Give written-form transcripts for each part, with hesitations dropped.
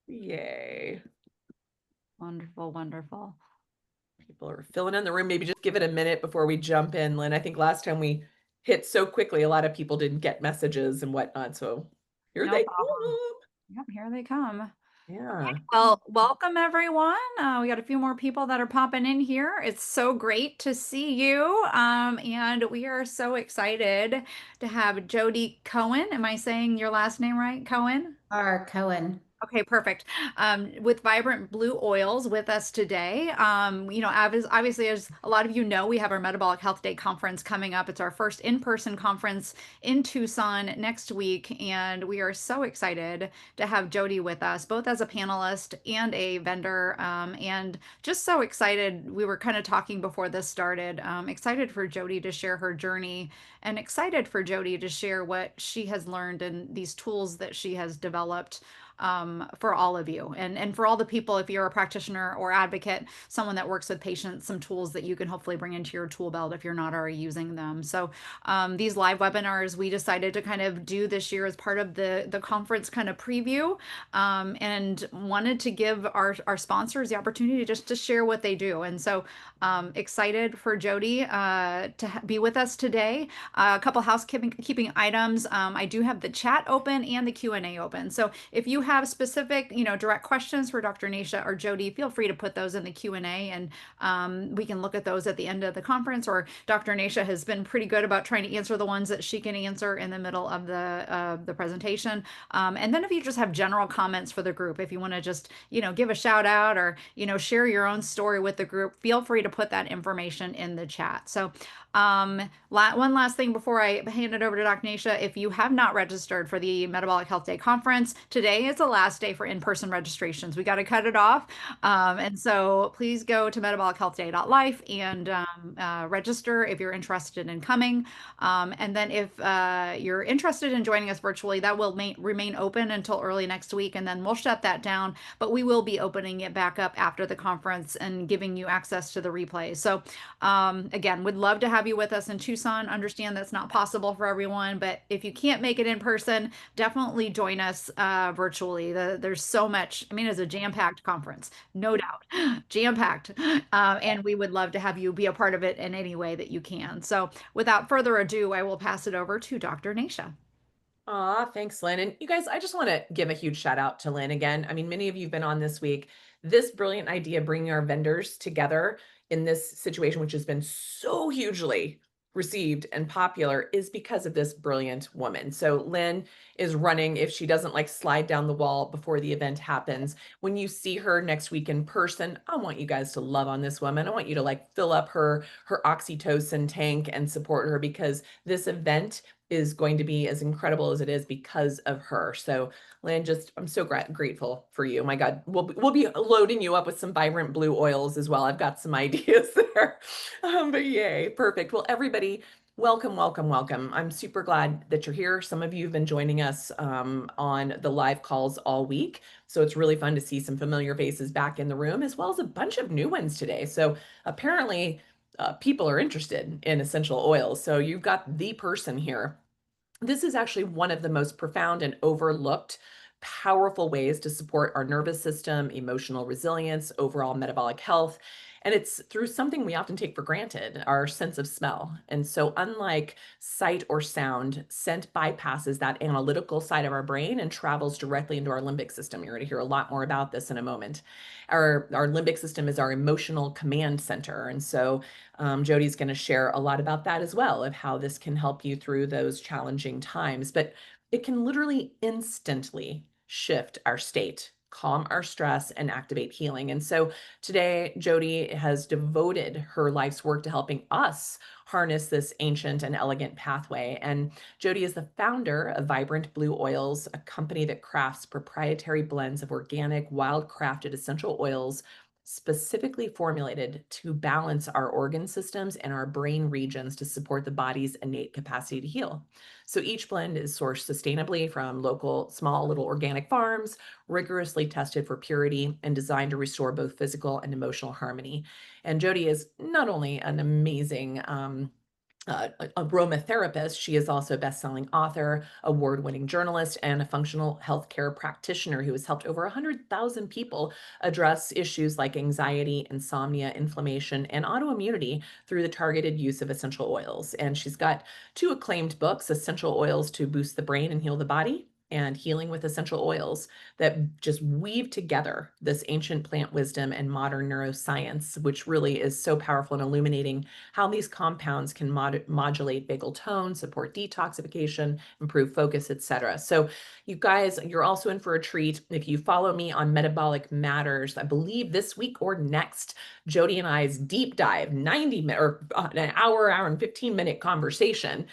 Yay. Wonderful, wonderful. People are filling in the room. Maybe just give it a minute before we jump in, Lynn. I think last time we hit so quickly, a lot of people didn't get messages and whatnot. So here No they problem. come. Yep, here they come. Yeah. Well, welcome everyone. We got a few more people that are popping in here. It's so great to see you. And we are so excited to have Jody Cohen. Am I saying your last name right? Cohen? R. Cohen. Okay, perfect. With Vibrant Blue Oils with us today. Obviously, as a lot of you know, we have our Metabolic Health Day Conference coming up. It's our first in-person conference in Tucson next week, and we are so excited to have Jody with us, both as a panelist and a vendor, and just so excited. We were kind of talking before this started. Excited for Jody to share her journey, and excited for Jody to share what she has learned and these tools that she has developed for all of you and for all the people, if you're a practitioner or advocate, someone that works with patients, some tools that you can hopefully bring into your tool belt if you're not already using them. So these live webinars we decided to kind of do this year as part of the conference kind of preview, and wanted to give our sponsors the opportunity just to share what they do. And so excited for Jody to be with us today. A couple housekeeping items. I do have the chat open and the Q&A open. So if you have specific, direct questions for Dr. Nasha or Jody, feel free to put those in the Q&A, and we can look at those at the end of the conference. Or Dr. Nasha has been pretty good about trying to answer the ones that she can answer in the middle of the presentation. And then if you just have general comments for the group, if you want to just, give a shout out or, share your own story with the group, feel free to put that information in the chat. So one last thing before I hand it over to Dr. Nasha. If you have not registered for the Metabolic Health Day Conference, today is the last day for in-person registrations. We got to cut it off. And so please go to metabolichealthday.life and register if you're interested in coming. And then if you're interested in joining us virtually, that will remain open until early next week. And then we'll shut that down. But we will be opening it back up after the conference and giving you access to the replay. So again, would love to have you with us in Tucson. Understand that's not possible for everyone, but if you can't make it in person, definitely join us virtually. There's so much. I mean, it's a jam-packed conference, no doubt, jam-packed. And we would love to have you be a part of it in any way that you can. So without further ado, I will pass it over to Dr. Nasha. Aw, thanks, Lynn. And you guys, I just want to give a huge shout out to Lynn again. I mean, many of you have been on this week. This brilliant idea, bringing our vendors together in this situation, which has been so hugely received and popular, is because of this brilliant woman. So Lynn is running, if she doesn't like slide down the wall before the event happens. When you see her next week in person, I want you guys to love on this woman. I want you to like fill up her oxytocin tank and support her, because this event is going to be as incredible as it is because of her. So Lynn, I'm so grateful for you. My God, we'll be loading you up with some Vibrant Blue Oils as well. I've got some ideas there. But yay, perfect. Well, everybody, welcome, welcome, welcome. I'm super glad that you're here. Some of you have been joining us on the live calls all week. So it's really fun to see some familiar faces back in the room, as well as a bunch of new ones today. So apparently people are interested in essential oils. So you've got the person here. This is actually one of the most profound and overlooked powerful ways to support our nervous system, emotional resilience, overall metabolic health. And it's through something we often take for granted, our sense of smell. And so, unlike sight or sound, scent bypasses that analytical side of our brain and travels directly into our limbic system. You're going to hear a lot more about this in a moment. Our limbic system is our emotional command center. And so, Jody's going to share a lot about that as well, of how this can help you through those challenging times. But it can literally instantly shift our state, calm our stress, and activate healing. And so today, Jody has devoted her life's work to helping us harness this ancient and elegant pathway. And Jody is the founder of Vibrant Blue Oils, a company that crafts proprietary blends of organic, wild-crafted essential oils specifically formulated to balance our organ systems and our brain regions to support the body's innate capacity to heal. So each blend is sourced sustainably from local, small, little organic farms, rigorously tested for purity, and designed to restore both physical and emotional harmony. And Jody is not only an amazing a aromatherapist. She is also a best-selling author, award-winning journalist, and a functional healthcare practitioner who has helped over 100,000 people address issues like anxiety, insomnia, inflammation, and autoimmunity through the targeted use of essential oils. And she's got two acclaimed books, Essential Oils to Boost the Brain and Heal the Body, and Healing with Essential Oils, that just weave together this ancient plant wisdom and modern neuroscience, which really is so powerful in illuminating how these compounds can modulate vagal tone, support detoxification, improve focus, etc. So, you guys, you're also in for a treat if you follow me on Metabolic Matters. I believe this week or next, Jody and I's deep dive, 90 minute or an hour and 15-minute conversation.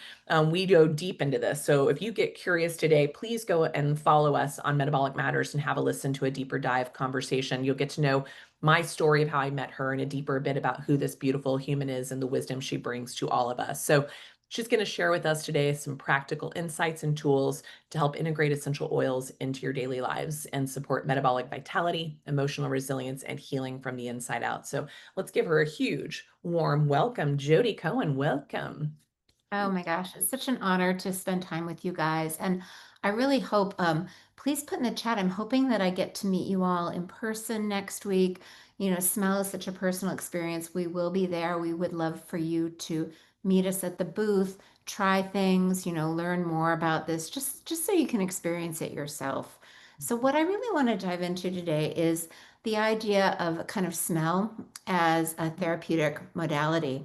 We go deep into this. So, if you get curious today, please go and follow us on Metabolic Matters and have a listen to a deeper dive conversation. You'll get to know my story of how I met her and a deeper bit about who this beautiful human is and the wisdom she brings to all of us. So she's going to share with us today some practical insights and tools to help integrate essential oils into your daily lives and support metabolic vitality, emotional resilience, and healing from the inside out. So let's give her a huge, warm welcome. Jody Cohen, welcome. Oh my gosh, it's such an honor to spend time with you guys. And I really hope, please put in the chat. I'm hoping that I get to meet you all in person next week. You know, smell is such a personal experience. We will be there. We would love for you to meet us at the booth, try things, learn more about this, just so you can experience it yourself. So what I really want to dive into today is the idea of kind of smell as a therapeutic modality.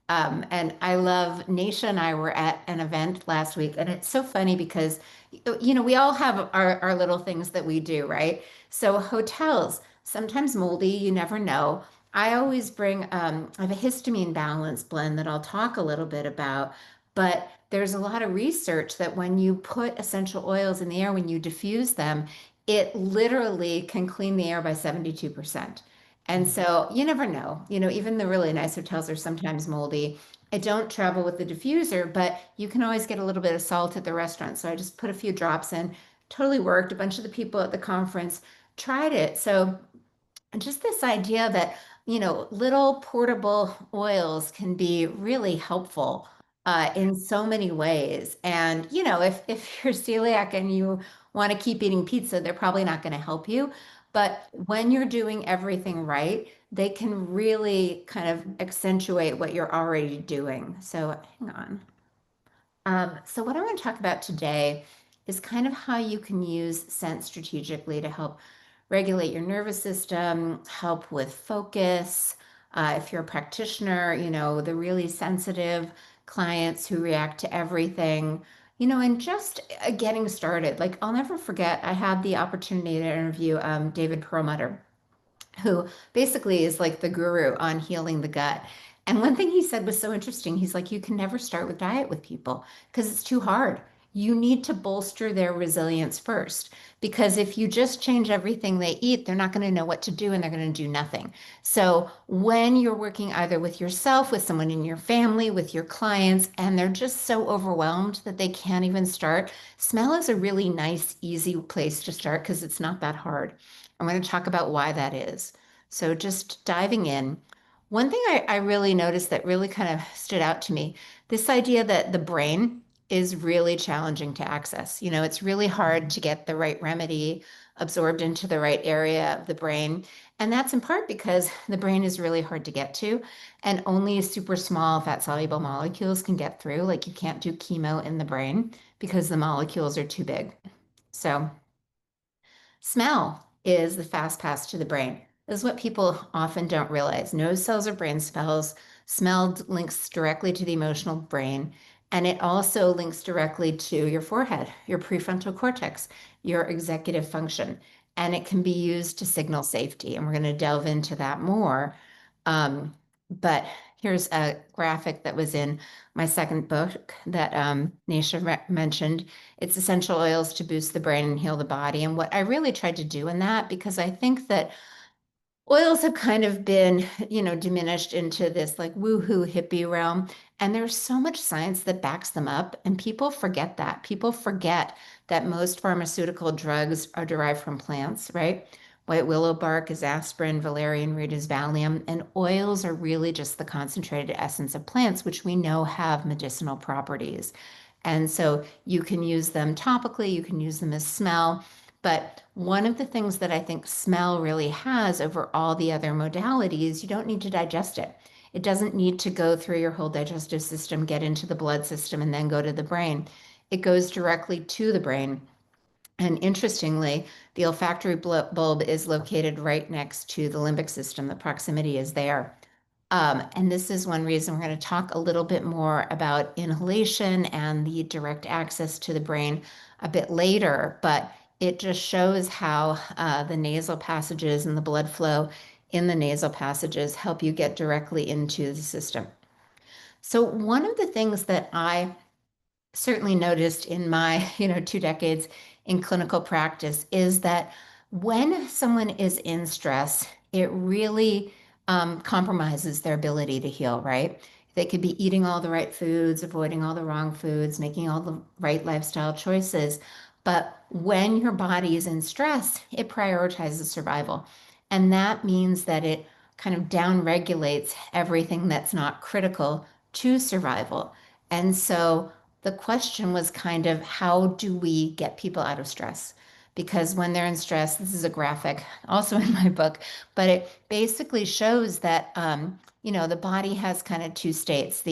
And I love Nisha and I were at an event last week, and it's so funny because, we all have our little things that we do, right? So hotels, sometimes moldy, you never know. I always bring, I have a histamine balance blend that I'll talk a little bit about, but there's a lot of research that when you put essential oils in the air, when you diffuse them, it literally can clean the air by 72%. And so you never know. Even the really nice hotels are sometimes moldy. I don't travel with the diffuser, but you can always get a little bit of salt at the restaurant. So I just put a few drops in. Totally worked. A bunch of the people at the conference tried it. So just this idea that, little portable oils can be really helpful in so many ways. And, if you're celiac and you want to keep eating pizza, they're probably not going to help you. But when you're doing everything right, they can really kind of accentuate what you're already doing. So hang on. So what I want to talk about today is kind of how you can use scent strategically to help regulate your nervous system, help with focus. If you're a practitioner, the really sensitive clients who react to everything, and just getting started. Like I'll never forget, I had the opportunity to interview David Perlmutter, who basically is like the guru on healing the gut. And one thing he said was so interesting. He's like, you can never start with diet with people because it's too hard. You need to bolster their resilience first. Because if you just change everything they eat, they're not going to know what to do and they're going to do nothing. So when you're working either with yourself, with someone in your family, with your clients, and they're just so overwhelmed that they can't even start, smell is a really nice, easy place to start because it's not that hard. I'm going to talk about why that is. So just diving in. One thing I really noticed that really kind of stood out to me, this idea that the brain is really challenging to access. It's really hard to get the right remedy absorbed into the right area of the brain. And that's in part because the brain is really hard to get to, and only super small fat soluble molecules can get through. Like you can't do chemo in the brain because the molecules are too big. So smell is the fast pass to the brain. This is what people often don't realize. Nose cells are brain cells. Smell links directly to the emotional brain, and it also links directly to your forehead, your prefrontal cortex, your executive function, and it can be used to signal safety. And we're going to delve into that more. But here's a graphic that was in my second book that Nisha mentioned. It's essential oils to boost the brain and heal the body. And what I really tried to do in that, because I think that oils have kind of been, diminished into this like woohoo hippie realm. And there's so much science that backs them up. And people forget that. People forget that most pharmaceutical drugs are derived from plants, right? White willow bark is aspirin, valerian root is Valium, and oils are really just the concentrated essence of plants, which we know have medicinal properties. And so you can use them topically, you can use them as smell. But one of the things that I think smell really has over all the other modalities, you don't need to digest it. It doesn't need to go through your whole digestive system, get into the blood system, and then go to the brain. It goes directly to the brain. And interestingly, the olfactory bulb is located right next to the limbic system. The proximity is there. And this is one reason we're going to talk a little bit more about inhalation and the direct access to the brain a bit later. But it just shows how the nasal passages and the blood flow in the nasal passages help you get directly into the system. So one of the things that I certainly noticed in my 2 decades in clinical practice is that when someone is in stress, it really compromises their ability to heal, right? They could be eating all the right foods, avoiding all the wrong foods, making all the right lifestyle choices. But when your body is in stress, it prioritizes survival. And that means that it kind of down regulates everything that's not critical to survival. And so the question was kind of how do we get people out of stress? Because when they're in stress, this is a graphic also in my book, but it basically shows that, the body has kind of two states.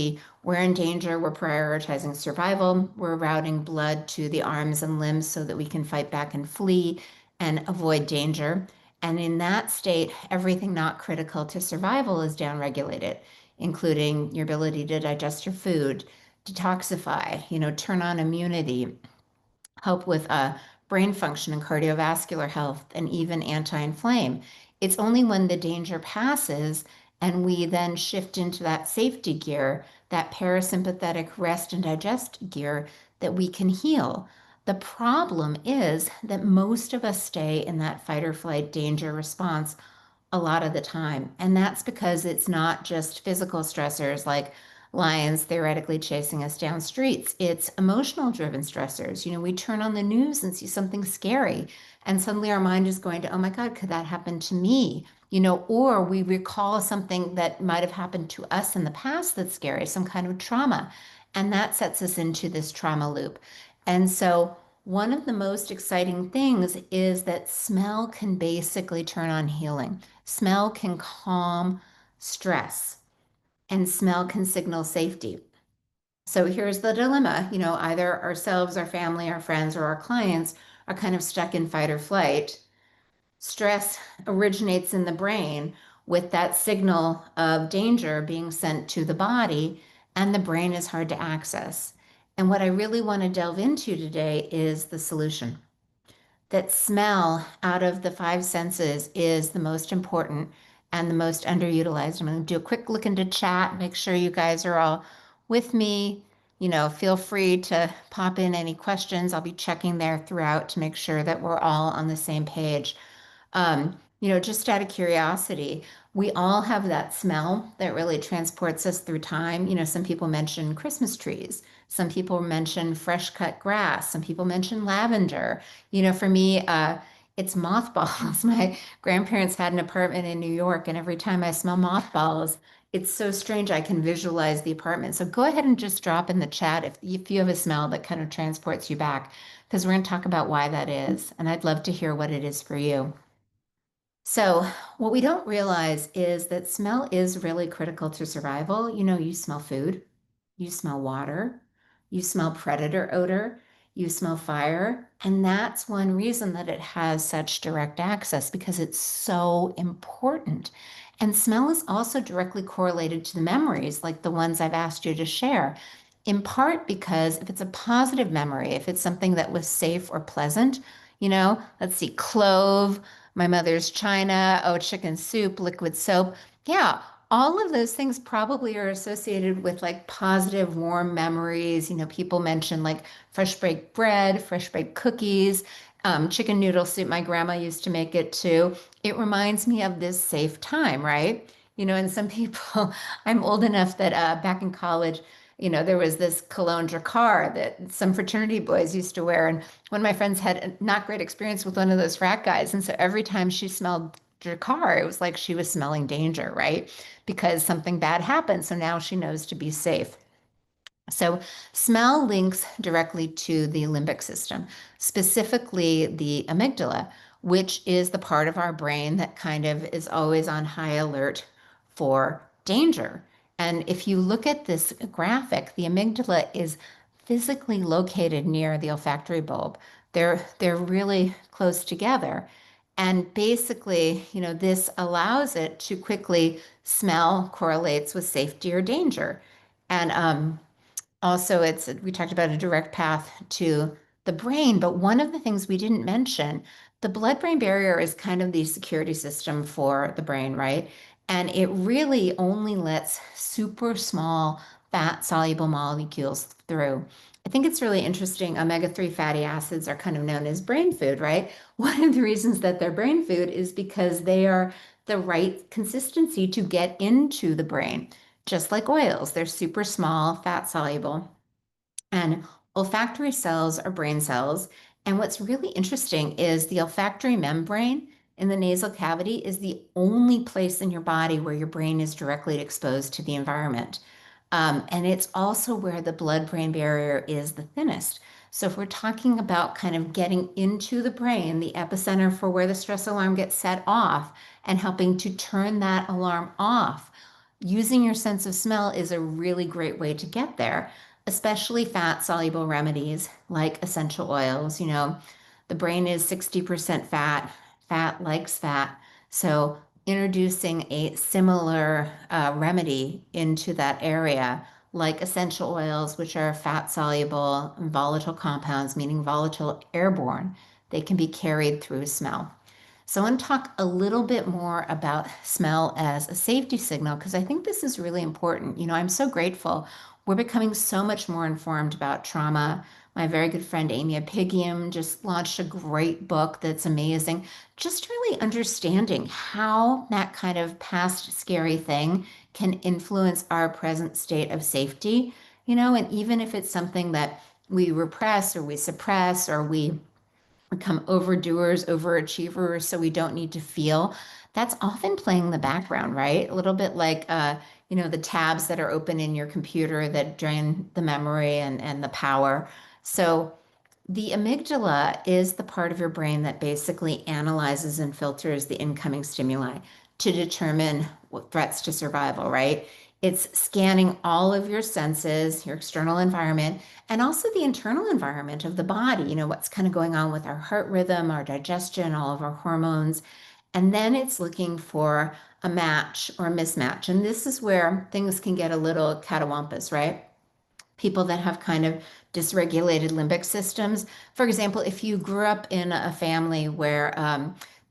We're in danger, we're prioritizing survival, we're routing blood to the arms and limbs so that we can fight back and flee and avoid danger. And in that state, everything not critical to survival is downregulated, including your ability to digest your food, detoxify, turn on immunity, help with brain function and cardiovascular health, and even anti-inflame. It's only when the danger passes and we then shift into that safety gear, that parasympathetic rest and digest gear, that we can heal. The problem is that most of us stay in that fight or flight danger response a lot of the time. And that's because it's not just physical stressors like lions theoretically chasing us down streets. It's emotional driven stressors. We turn on the news and see something scary, and suddenly our mind is going to, oh my God, could that happen to me? Or we recall something that might have happened to us in the past that's scary, some kind of trauma. And that sets us into this trauma loop. And so one of the most exciting things is that smell can basically turn on healing. Smell can calm stress, and smell can signal safety. So here's the dilemma, either ourselves, our family, our friends, or our clients are kind of stuck in fight or flight. Stress originates in the brain with that signal of danger being sent to the body, and the brain is hard to access. And what I really want to delve into today is the solution. That smell out of the five senses is the most important and the most underutilized. I'm going to do a quick look into chat, make sure you guys are all with me. Feel free to pop in any questions. I'll be checking there throughout to make sure that we're all on the same page. Just out of curiosity, we all have that smell that really transports us through time. Some people mention Christmas trees. Some people mention fresh cut grass. Some people mention lavender. For me, it's mothballs. My grandparents had an apartment in New York, and every time I smell mothballs, it's so strange. I can visualize the apartment. So go ahead and just drop in the chat if you have a smell that kind of transports you back, because we're going to talk about why that is. And I'd love to hear what it is for you. So, what we don't realize is that smell is really critical to survival. You smell food, you smell water, you smell predator odor, you smell fire. And that's one reason that it has such direct access because it's so important. And smell is also directly correlated to the memories, like the ones I've asked you to share, in part because if it's a positive memory, if it's something that was safe or pleasant, let's see, clove, my mother's china, oh, chicken soup, liquid soap. Yeah, all of those things probably are associated with like positive, warm memories. People mention like fresh baked bread, fresh baked cookies, chicken noodle soup. My grandma used to make it too. It reminds me of this safe time, right? And some people, I'm old enough that back in college, There was this cologne Dracar that some fraternity boys used to wear. And one of my friends had a not great experience with one of those frat guys. And so every time she smelled Dracar, it was like she was smelling danger, right? Because something bad happened. So now she knows to be safe. So, smell links directly to the limbic system, specifically the amygdala, which is the part of our brain that kind of is always on high alert for danger. And if you look at this graphic, the amygdala is physically located near the olfactory bulb. They're really close together. And basically, this allows it to quickly smell correlates with safety or danger. And also, we talked about a direct path to the brain, but one of the things we didn't mention, the blood-brain barrier is kind of the security system for the brain, right? And it really only lets super small fat-soluble molecules through. I think it's really interesting. Omega-3 fatty acids are kind of known as brain food, right? One of the reasons that they're brain food is because they are the right consistency to get into the brain. Just like oils, they're super small, fat soluble. And olfactory cells are brain cells. And what's really interesting is the olfactory membrane in the nasal cavity is the only place in your body where your brain is directly exposed to the environment. And it's also where the blood-brain barrier is the thinnest. So if we're talking about kind of getting into the brain, the epicenter for where the stress alarm gets set off, and helping to turn that alarm off, using your sense of smell is a really great way to get there, especially fat soluble remedies like essential oils. The brain is 60% fat, fat likes fat. So, introducing a similar remedy into that area, like essential oils, which are fat soluble, volatile compounds, meaning volatile airborne, they can be carried through smell. So I want to talk a little bit more about smell as a safety signal because I think this is really important. I'm so grateful. We're becoming so much more informed about trauma. My very good friend Amy Apigium just launched a great book that's amazing. Just really understanding how that kind of past scary thing can influence our present state of safety, and even if it's something that we repress or we suppress or we become overdoers, overachievers, so we don't need to feel. That's often playing in the background, right? A little bit like, the tabs that are open in your computer that drain the memory and the power. So the amygdala is the part of your brain that basically analyzes and filters the incoming stimuli to determine what threats to survival, right? It's scanning all of your senses, your external environment, and also the internal environment of the body, what's kind of going on with our heart rhythm, our digestion, all of our hormones. And then it's looking for a match or a mismatch. And this is where things can get a little catawampus, right? People that have kind of dysregulated limbic systems. For example, if you grew up in a family where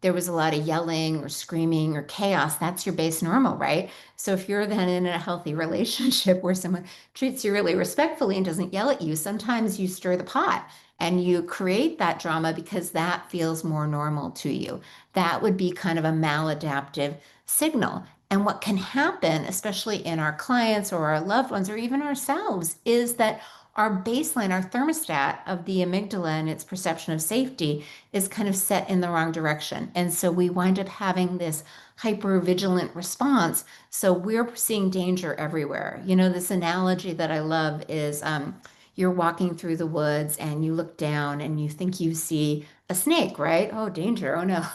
there was a lot of yelling or screaming or chaos, that's your base normal, right? So if you're then in a healthy relationship where someone treats you really respectfully and doesn't yell at you, sometimes you stir the pot and you create that drama because that feels more normal to you. That would be kind of a maladaptive signal. And what can happen, especially in our clients or our loved ones or even ourselves, is that our baseline, our thermostat of the amygdala and its perception of safety is kind of set in the wrong direction. And so we wind up having this hyper vigilant response. So we're seeing danger everywhere. This analogy that I love is you're walking through the woods and you look down and you think you see a snake, right? Oh, danger. Oh, no.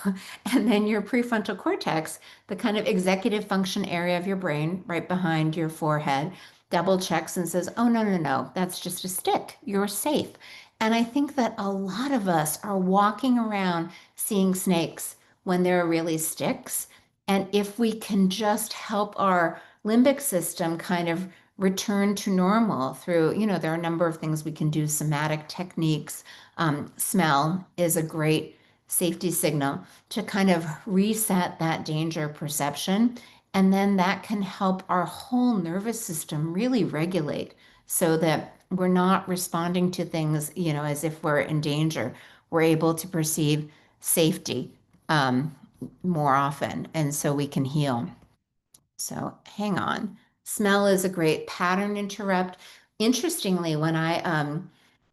And then your prefrontal cortex, the kind of executive function area of your brain right behind your forehead, double checks and says, oh, no, no, no, that's just a stick. You're safe. And I think that a lot of us are walking around seeing snakes when they're really sticks. And if we can just help our limbic system kind of return to normal through, there are a number of things we can do, somatic techniques. Smell is a great safety signal to kind of reset that danger perception. And then that can help our whole nervous system really regulate so that we're not responding to things, as if we're in danger. We're able to perceive safety um, more often, and so we can heal. So hang on. Smell is a great pattern interrupt. Interestingly, when I've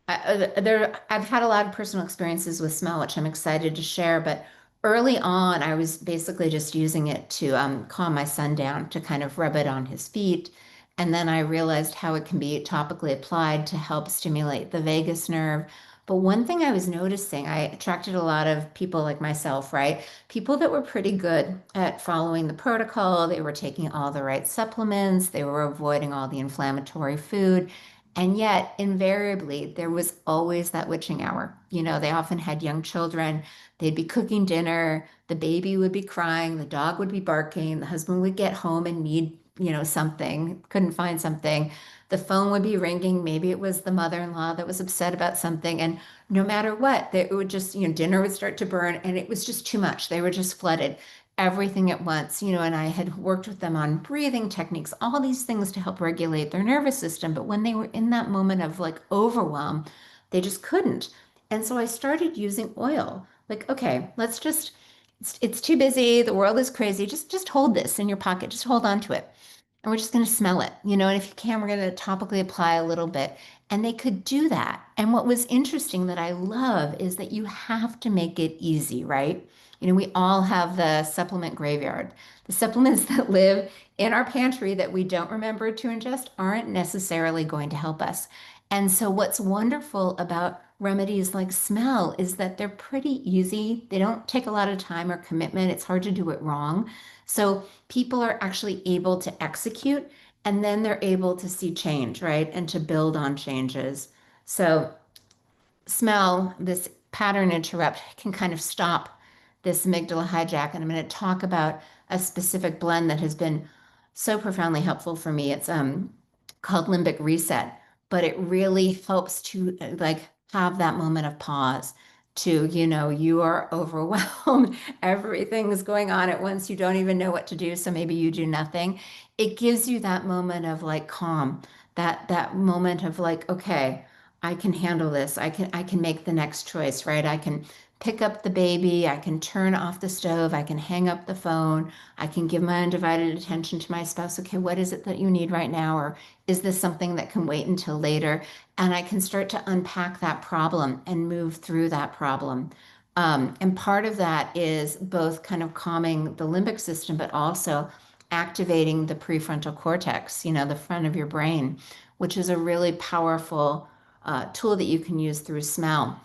had a lot of personal experiences with smell, which I'm excited to share. But early on, I was basically just using it to calm my son down, to kind of rub it on his feet. And then I realized how it can be topically applied to help stimulate the vagus nerve. But one thing I was noticing, I attracted a lot of people like myself, right? People that were pretty good at following the protocol. They were taking all the right supplements, they were avoiding all the inflammatory food. And yet, invariably, there was always that witching hour. They often had young children. They'd be cooking dinner. The baby would be crying. The dog would be barking. The husband would get home and need, something, couldn't find something. The phone would be ringing. Maybe it was the mother-in-law that was upset about something. And no matter what, it would just, dinner would start to burn and it was just too much. They were just flooded, everything at once, and I had worked with them on breathing techniques, all these things to help regulate their nervous system. But when they were in that moment of like overwhelm, they just couldn't. And so I started using oil. Like, okay, it's too busy. The world is crazy. Just hold this in your pocket. Just hold on to it. And we're just going to smell it, and if you can, we're going to topically apply a little bit. And they could do that. And what was interesting that I love is that you have to make it easy, right? We all have the supplement graveyard. The supplements that live in our pantry that we don't remember to ingest aren't necessarily going to help us. And so, what's wonderful about remedies like smell is that they're pretty easy. They don't take a lot of time or commitment. It's hard to do it wrong. So, people are actually able to execute and then they're able to see change, right? And to build on changes. So, smell, this pattern interrupt, can kind of stop this amygdala hijack. And I'm going to talk about a specific blend that has been so profoundly helpful for me. It's called Limbic Reset, but it really helps to like have that moment of pause to, you are overwhelmed. Everything is going on at once. You don't even know what to do. So maybe you do nothing. It gives you that moment of like calm, that moment of like, okay, I can handle this. I can make the next choice, right? I can pick up the baby, I can turn off the stove, I can hang up the phone, I can give my undivided attention to my spouse. Okay, what is it that you need right now? Or is this something that can wait until later? And I can start to unpack that problem and move through that problem. And part of that is both kind of calming the limbic system, but also activating the prefrontal cortex, the front of your brain, which is a really powerful tool that you can use through smell.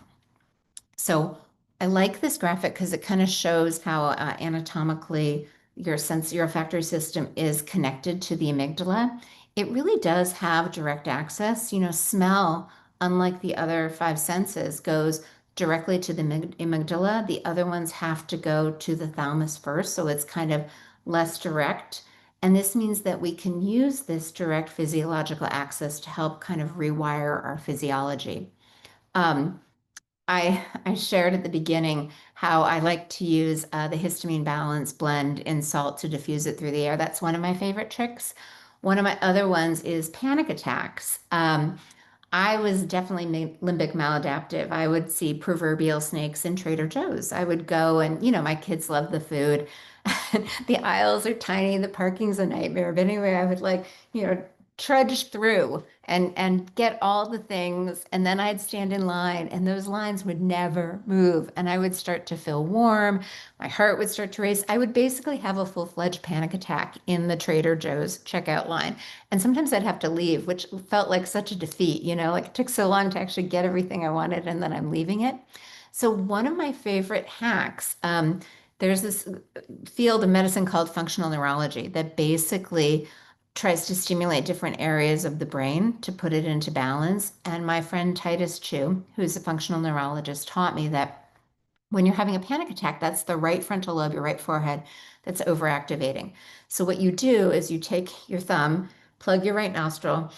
So I like this graphic because it kind of shows how anatomically your sensory olfactory system is connected to the amygdala. It really does have direct access. Smell, unlike the other five senses, goes directly to the amygdala. The other ones have to go to the thalamus first, so it's kind of less direct. And this means that we can use this direct physiological access to help kind of rewire our physiology. Um, I shared at the beginning how I like to use the histamine balance blend in salt to diffuse it through the air. That's one of my favorite tricks. One of my other ones is panic attacks. I was definitely limbic maladaptive. I would see proverbial snakes in Trader Joe's. I would go and, my kids love the food. The aisles are tiny, the parking's a nightmare. But anyway, I would trudge through and get all the things. And then I'd stand in line and those lines would never move. And I would start to feel warm. My heart would start to race. I would basically have a full-fledged panic attack in the Trader Joe's checkout line. And sometimes I'd have to leave, which felt like such a defeat, like it took so long to actually get everything I wanted and then I'm leaving it. So one of my favorite hacks, there's this field of medicine called functional neurology that basically tries to stimulate different areas of the brain to put it into balance. And my friend Titus Chu, who's a functional neurologist, taught me that when you're having a panic attack, that's the right frontal lobe, your right forehead, that's overactivating. So what you do is you take your thumb, plug your right nostril,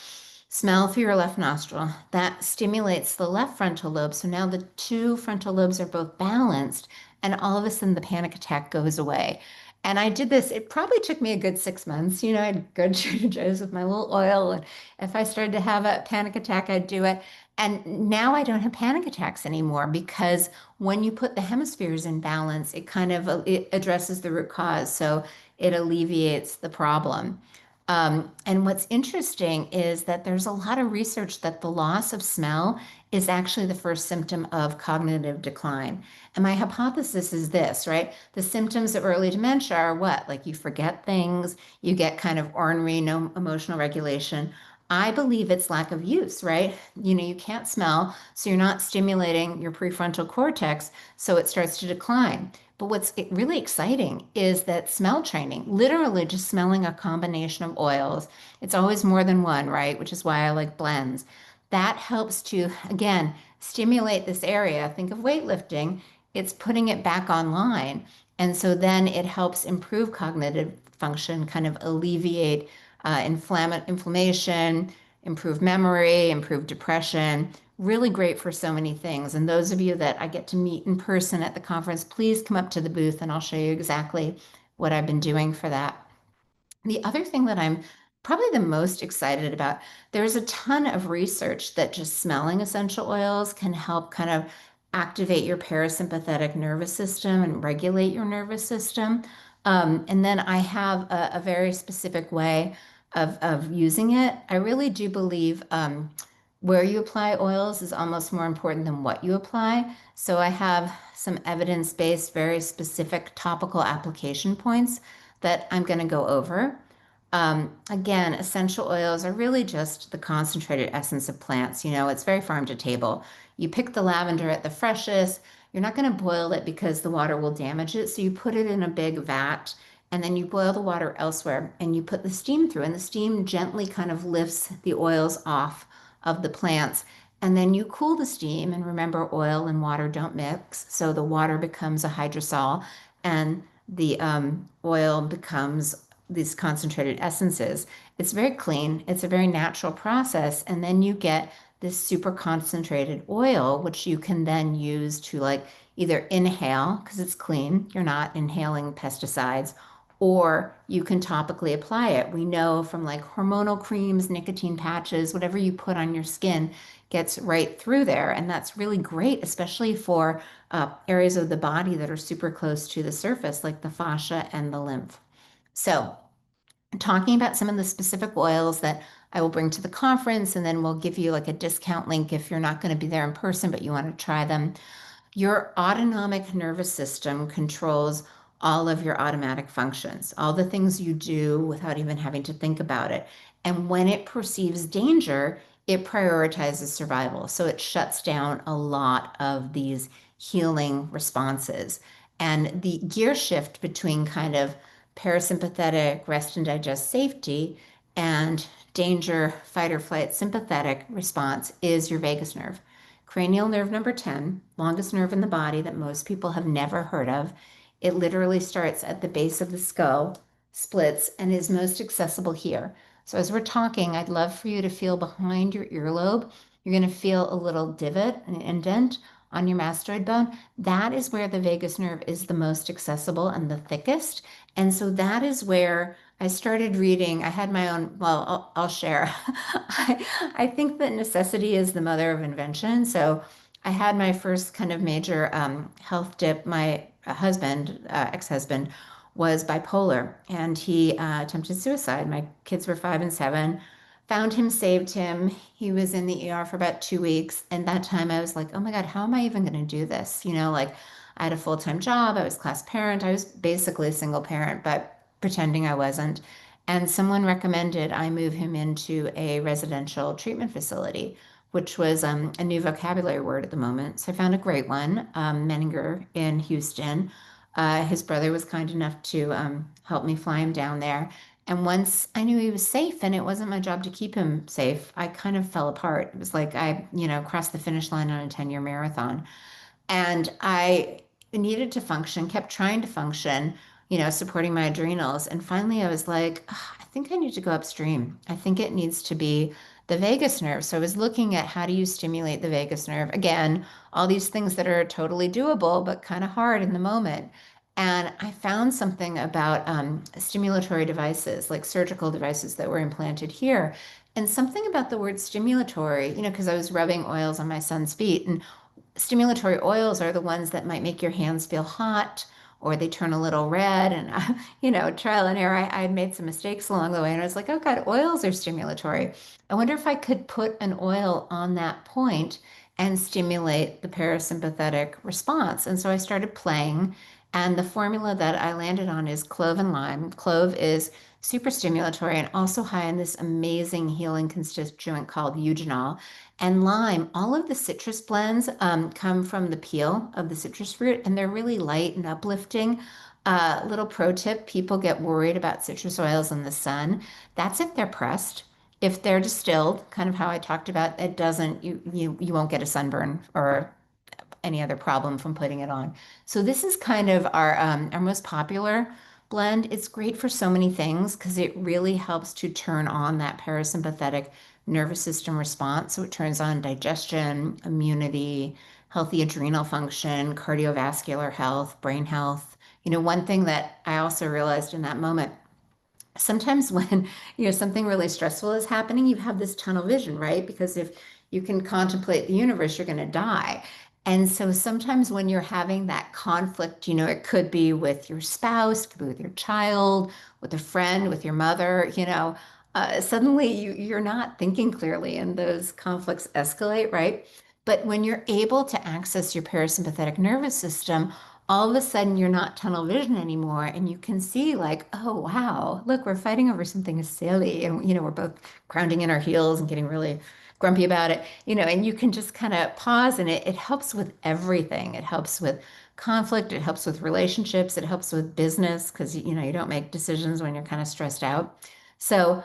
smell through your left nostril. That stimulates the left frontal lobe. So now the two frontal lobes are both balanced, and all of a sudden the panic attack goes away. And I did this, it probably took me a good 6 months. I'd go to Trader Joe's with my little oil. And if I started to have a panic attack, I'd do it. And now I don't have panic attacks anymore because when you put the hemispheres in balance, it kind of it addresses the root cause. So it alleviates the problem. And what's interesting is that there's a lot of research that the loss of smell is actually the first symptom of cognitive decline. And my hypothesis is this, right? The symptoms of early dementia are what? Like you forget things, you get kind of ornery, no emotional regulation. I believe it's lack of use, right? You can't smell, so you're not stimulating your prefrontal cortex, so it starts to decline. But what's really exciting is that smell training, literally just smelling a combination of oils, it's always more than one, right? Which is why I like blends. That helps to, again, stimulate this area. Think of weightlifting, it's putting it back online. And so then it helps improve cognitive function, kind of alleviate inflammation, improve memory, improve depression. Really great for so many things. And those of you that I get to meet in person at the conference, please come up to the booth and I'll show you exactly what I've been doing for that. The other thing that I'm probably the most excited about, there's a ton of research that just smelling essential oils can help kind of activate your parasympathetic nervous system and regulate your nervous system. And then I have a very specific way of using it. I really do believe where you apply oils is almost more important than what you apply. So I have some evidence-based, very specific topical application points that I'm going to go over. Again, essential oils are really just the concentrated essence of plants. It's very farm to table. You pick the lavender at the freshest. You're not going to boil it because the water will damage it. So you put it in a big vat and then you boil the water elsewhere and you put the steam through, and the steam gently kind of lifts the oils off of the plants. And then you cool the steam, and remember, oil and water don't mix. So the water becomes a hydrosol and the oil becomes these concentrated essences. It's very clean. It's a very natural process. And then you get this super concentrated oil, which you can then use to like either inhale because it's clean. You're not inhaling pesticides, or you can topically apply it. We know from like hormonal creams, nicotine patches, whatever you put on your skin gets right through there. And that's really great, especially for areas of the body that are super close to the surface, like the fascia and the lymph. So, talking about some of the specific oils that I will bring to the conference, and then we'll give you like a discount link if you're not going to be there in person, but you want to try them. Your autonomic nervous system controls all of your automatic functions, all the things you do without even having to think about it. And when it perceives danger, it prioritizes survival. So it shuts down a lot of these healing responses. And the gear shift between kind of parasympathetic, rest and digest safety, and danger, fight or flight sympathetic response is your vagus nerve. Cranial nerve number 10, longest nerve in the body that most people have never heard of. It literally starts at the base of the skull, splits, and is most accessible here. So as we're talking, I'd love for you to feel behind your earlobe. You're going to feel a little divot, an indent on your mastoid bone. That is where the vagus nerve is the most accessible and the thickest. And so that is where I started reading. I had my own, well, I'll share. I think that necessity is the mother of invention. So I had my first kind of major health dip. My husband, ex-husband, was bipolar and he attempted suicide. My kids were 5 and 7. Found him, saved him. He was in the ER for about 2 weeks. And that time I was like, oh my God, how am I even going to do this? Like I had a full-time job. I was class parent. I was basically a single parent, but pretending I wasn't. And someone recommended I move him into a residential treatment facility, which was a new vocabulary word at the moment. So I found a great one, Menninger in Houston. His brother was kind enough to help me fly him down there. And once I knew he was safe and it wasn't my job to keep him safe, I kind of fell apart. It was like I, crossed the finish line on a 10-year marathon. And I needed to function, kept trying to function, supporting my adrenals. And finally, I was like, I think I need to go upstream. I think it needs to be the vagus nerve. So I was looking at how do you stimulate the vagus nerve? Again, all these things that are totally doable, but kind of hard in the moment. And I found something about stimulatory devices, like surgical devices that were implanted here. And something about the word stimulatory, because I was rubbing oils on my son's feet, and stimulatory oils are the ones that might make your hands feel hot or they turn a little red. And, trial and error, I made some mistakes along the way. And I was like, oh God, oils are stimulatory. I wonder if I could put an oil on that point and stimulate the parasympathetic response. And so I started playing. And the formula that I landed on is clove and lime. Clove is super stimulatory and also high in this amazing healing constituent called eugenol. And lime, all of the citrus blends come from the peel of the citrus fruit, and they're really light and uplifting. Little pro tip, people get worried about citrus oils in the sun. That's if they're pressed. If they're distilled, kind of how I talked about, it doesn't, you won't get a sunburn or any other problem from putting it on. So this is kind of our most popular blend. It's great for so many things because it really helps to turn on that parasympathetic nervous system response. So it turns on digestion, immunity, healthy adrenal function, cardiovascular health, brain health. One thing that I also realized in that moment, sometimes when something really stressful is happening, you have this tunnel vision, right? Because if you can contemplate the universe, you're going to die. And so sometimes when you're having that conflict, it could be with your spouse, it could be with your child, with a friend, with your mother, suddenly you're not thinking clearly and those conflicts escalate, right? But when you're able to access your parasympathetic nervous system, all of a sudden you're not tunnel vision anymore and you can see like, oh wow, look, we're fighting over something silly and we're both grounding in our heels and getting really grumpy about it, and you can just kind of pause, and it helps with everything. It helps with conflict, it helps with relationships, it helps with business because you don't make decisions when you're kind of stressed out. So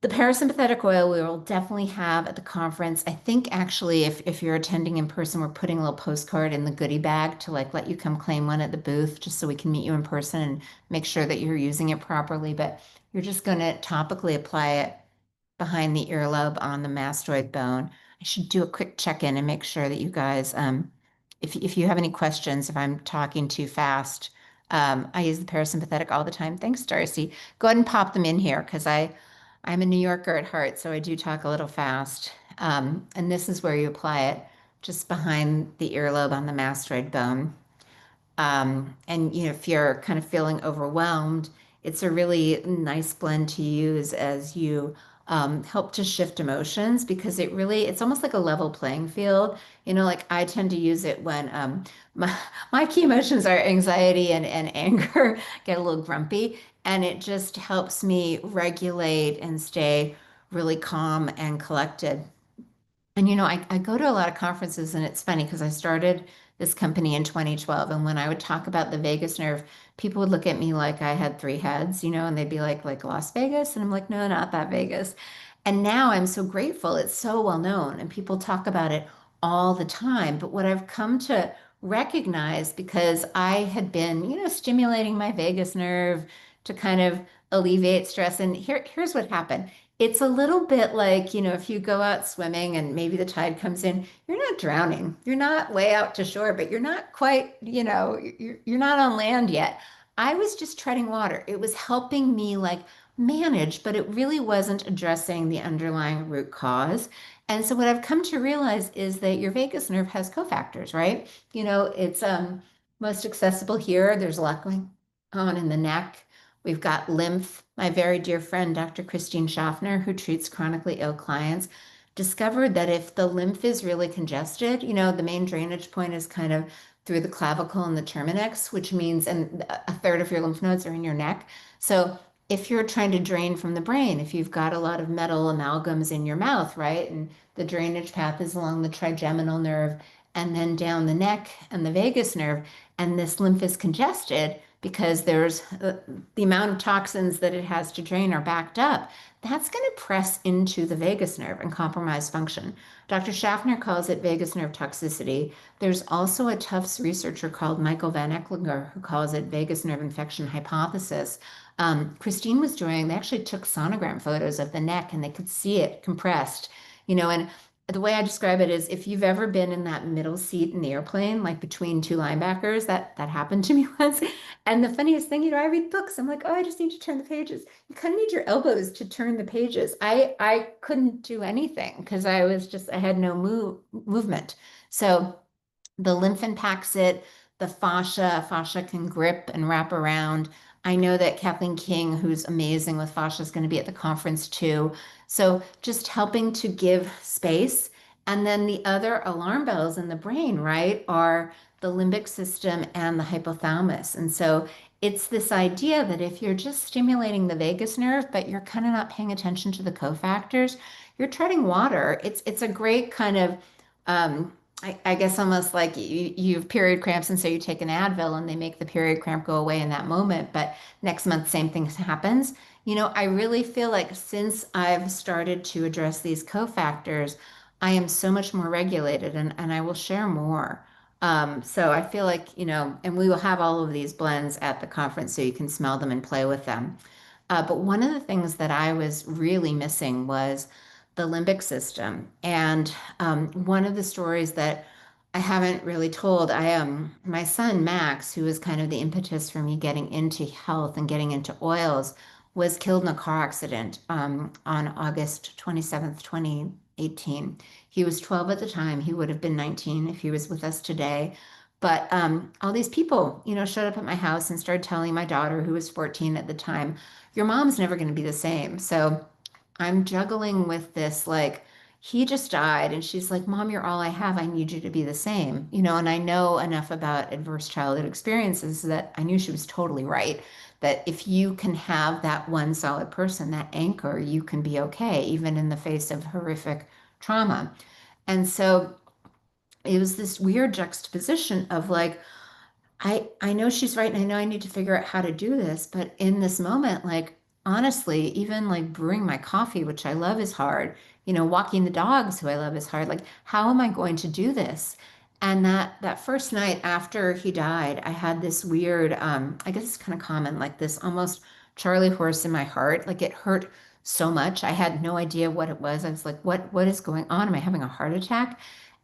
the parasympathetic oil we will definitely have at the conference. I think actually if you're attending in person, we're putting a little postcard in the goodie bag to like let you come claim one at the booth just so we can meet you in person and make sure that you're using it properly. But you're just going to topically apply it behind the earlobe on the mastoid bone. I should do a quick check-in and make sure that you guys, if you have any questions, if I'm talking too fast, I use the parasympathetic all the time. Thanks, Darcy. Go ahead and pop them in here because I'm a New Yorker at heart, so I do talk a little fast. And this is where you apply it, just behind the earlobe on the mastoid bone. And if you're kind of feeling overwhelmed, it's a really nice blend to use as you help to shift emotions because it's almost like a level playing field. Like I tend to use it when my key emotions are anxiety and anger, get a little grumpy, and it just helps me regulate and stay really calm and collected. And I go to a lot of conferences, and it's funny because I started this company in 2012. And when I would talk about the vagus nerve, people would look at me like I had three heads, and they'd be like Las Vegas. And I'm like, no, not that Vegas. And now I'm so grateful. It's so well known, and people talk about it all the time. But what I've come to recognize, because I had been, stimulating my vagus nerve to kind of alleviate stress. And here's what happened. It's a little bit like, if you go out swimming and maybe the tide comes in, you're not drowning. You're not way out to shore, but you're not quite, you're not on land yet. I was just treading water. It was helping me like manage, but it really wasn't addressing the underlying root cause. And so what I've come to realize is that your vagus nerve has cofactors, right? It's most accessible here. There's a lot going on in the neck. We've got lymph. My very dear friend, Dr. Christine Schaffner, who treats chronically ill clients, discovered that if the lymph is really congested, the main drainage point is kind of through the clavicle and the terminix, which means, and a third of your lymph nodes are in your neck. So if you're trying to drain from the brain, if you've got a lot of metal amalgams in your mouth, right, and the drainage path is along the trigeminal nerve and then down the neck and the vagus nerve, and this lymph is congested, because there's the amount of toxins that it has to drain are backed up, that's going to press into the vagus nerve and compromise function. Dr. Schaffner calls it vagus nerve toxicity. There's also a Tufts researcher called Michael Van Ecklinger who calls it vagus nerve infection hypothesis. Christine was doing, they actually took sonogram photos of the neck and they could see it compressed, and the way I describe it is if you've ever been in that middle seat in the airplane, like between two linebackers, that happened to me once. And the funniest thing, I read books. I'm like, oh, I just need to turn the pages. You kind of need your elbows to turn the pages. I couldn't do anything because I had no movement. So the lymph impacts it, the fascia can grip and wrap around. I know that Kathleen King, who's amazing with fascia, is going to be at the conference too. So just helping to give space. And then the other alarm bells in the brain, right, are the limbic system and the hypothalamus. And so it's this idea that if you're just stimulating the vagus nerve, but you're kind of not paying attention to the cofactors, you're treading water. It's a great kind of I guess almost like you have period cramps, and so you take an Advil and they make the period cramp go away in that moment. But next month, same thing happens. I really feel like since I've started to address these cofactors, I am so much more regulated, and I will share more. So I feel like, and we will have all of these blends at the conference so you can smell them and play with them. But one of the things that I was really missing was the limbic system. And one of the stories that I haven't really told, my son Max, who was kind of the impetus for me getting into health and getting into oils, was killed in a car accident on August 27th, 2018. He was 12 at the time. He would have been 19 if he was with us today. But all these people, showed up at my house and started telling my daughter, who was 14 at the time, your mom's never going to be the same. So I'm juggling with this, like, he just died. And she's like, Mom, you're all I have. I need you to be the same. And I know enough about adverse childhood experiences that I knew she was totally right. That if you can have that one solid person, that anchor, you can be okay, even in the face of horrific trauma. And so it was this weird juxtaposition of like, I know she's right, and I know I need to figure out how to do this, but in this moment, like, honestly, even like brewing my coffee, which I love, is hard. Walking the dogs, who I love, is hard. Like, how am I going to do this? And that first night after he died, I had this weird, I guess it's kind of common, like this almost Charlie horse in my heart. Like, it hurt so much. I had no idea what it was. I was like, what is going on? Am I having a heart attack?